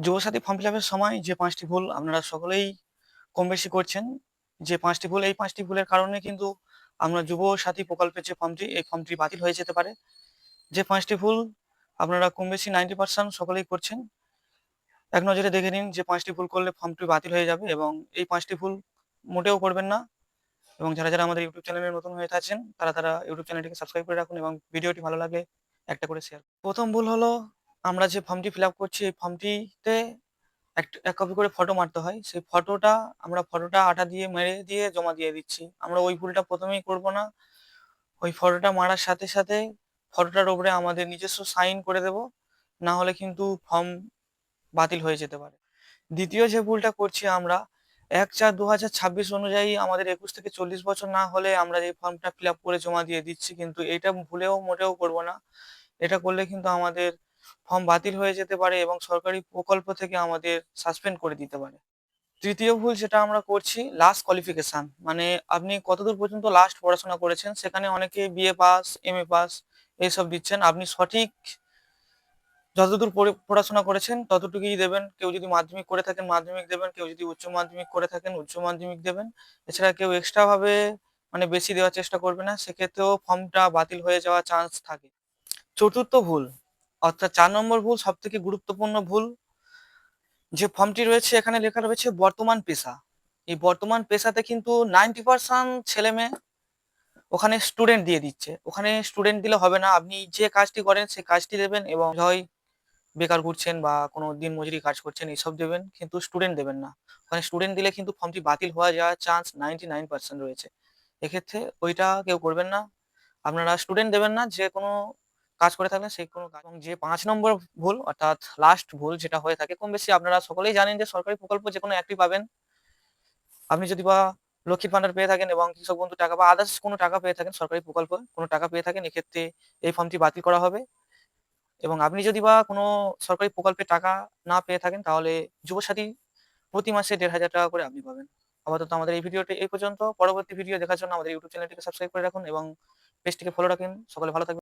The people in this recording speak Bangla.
যুবসাথী ফর্ম ফিল আপের সময় যে ৫টি ভুল আপনারা সকলেই কম বেশি করছেন। যে ৫টি ভুল, এই ৫টি ভুলের কারণে কিন্তু আমরা যুবসাথী প্রকল্পের যে ফর্মটি, এই ফর্মটি বাতিল হয়ে যেতে পারে। যে ৫টি ভুল আপনারা কম বেশি 90% সকলেই করছেন। এক নজরে দেখে নিন যে ৫টি ভুল করলে ফর্মটি বাতিল হয়ে যাবে এবং এই ৫টি ভুল মোটেও করবেন না। এবং যারা আমাদের ইউটিউব চ্যানেলে নতুন হয়ে আছেন তারা ইউটিউব চ্যানেলটিকে সাবস্ক্রাইব করে রাখুন এবং ভিডিওটি ভালো লাগলে একটা করে শেয়ার। ১ম ভুল হলো, আমরা যে ফর্মটি ফিল আপ করছি এই ফর্মটিতে এক কপি করে ফটো মারতে হয়। সেই ফটোটা আঠা দিয়ে মেরে দিয়ে জমা দিয়ে দিচ্ছি। আমরা ওই ভুলটা ১ম এই করব না। ওই ফটোটা মারার সাথে ফটোটার উপরে আমাদের নিজস্ব সাইন করে দেব। না হলে কিন্তু ফর্ম বাতিল হয়ে যেতে পারে। ২য় যে ভুলটা করছি আমরা, ১/৪/২০২৬ অনুযায়ী আমাদের ২১ থেকে ৪০ বছর না হলে আমরা এই ফর্মটা ফিল আপ করে জমা দিয়ে দিচ্ছি। কিন্তু এটা ভুলেও মোটেও করব না। এটা করলে কিন্তু আমাদের ফর্ম বাতিল হয়ে যেতে পারে এবং সরকারি প্রকল্প থেকে আমাদের সাসপেন্ড করে দিতে পারে। ৩য় ভুল যেটা আমরা করছি, লাস্ট কোয়ালিফিকেশন। মানে আপনি কতদূর পর্যন্ত লাস্ট পড়াশোনা করেছেন, সেখানে অনেকে বিএ পাস, এমএ পাস এইসব দিচ্ছেন। আপনি সঠিক যতদূর পড়াশোনা করেছেন ততটুকুই দেবেন। কেউ যদি মাধ্যমিক করে থাকেন মাধ্যমিক দেবেন, কেউ যদি উচ্চ মাধ্যমিক করে থাকেন উচ্চ মাধ্যমিক দেবেন। এছাড়া কেউ এক্সট্রা ভাবে মানে বেশি দেওয়ার চেষ্টা করবে না, সেক্ষেত্রেও ফর্মটা বাতিল হয়ে যাওয়ার চান্স থাকে। ৪র্থ ভুল, অর্থাৎ ৪ নম্বর ভুল, সবথেকে গুরুত্বপূর্ণ ভুল, যে ফর্মটি রয়েছে এখানে লেখা রয়েছে বর্তমান পেশা। এই বর্তমান পেশাতে কিন্তু 90% ছেলেমেয়ে ওখানে স্টুডেন্ট দিয়ে দিচ্ছে। ওখানে স্টুডেন্ট দিলে হবে না। আপনি যে কাজটি করেন সেই কাজটি দেবেন এবং হয় বেকার ঘুরছেন বা কোনো দিনমজুরি কাজ করছেন এইসব দেবেন, কিন্তু স্টুডেন্ট দেবেন না। ওখানে স্টুডেন্ট দিলে কিন্তু ফর্মটি বাতিল হয়ে যাওয়ার চান্স 99% রয়েছে। এক্ষেত্রে ওইটা কেউ করবেন না। আপনারা স্টুডেন্ট দেবেন না, যে কোনো কাজ করে থাকলে সেই কোনো কাজ। এবং যে ৫ নম্বর ভুল, অর্থাৎ লাস্ট ভুল যেটা হয়ে থাকে, কম বেশি আপনারা সকলেই জানেন যে সরকারি প্রকল্প যেকোনো একটি পাবেন। আপনি যদি বা লক্ষ্মীর ভান্ডার পেয়ে থাকেন এবং কৃষক বন্ধু টাকা বা আদার্স কোনো টাকা পেয়ে থাকেন, সরকারি প্রকল্প কোনো টাকা পেয়ে থাকেন, এক্ষেত্রে এই ফর্মটি বাতিল করা হবে। এবং আপনি যদি বা কোনো সরকারি প্রকল্পে টাকা না পেয়ে থাকেন, তাহলে যুবসাথী প্রতি মাসে ৳১৫০০ করে আপনি পাবেন। আপাতত আমাদের এই ভিডিওটি এই পর্যন্ত। পরবর্তী ভিডিও দেখার জন্য আমাদের ইউটিউব চ্যানেলটিকে সাবস্ক্রাইব করে রাখুন এবং পেজটিকে ফলো রাখুন। সকলে ভালো থাকবেন।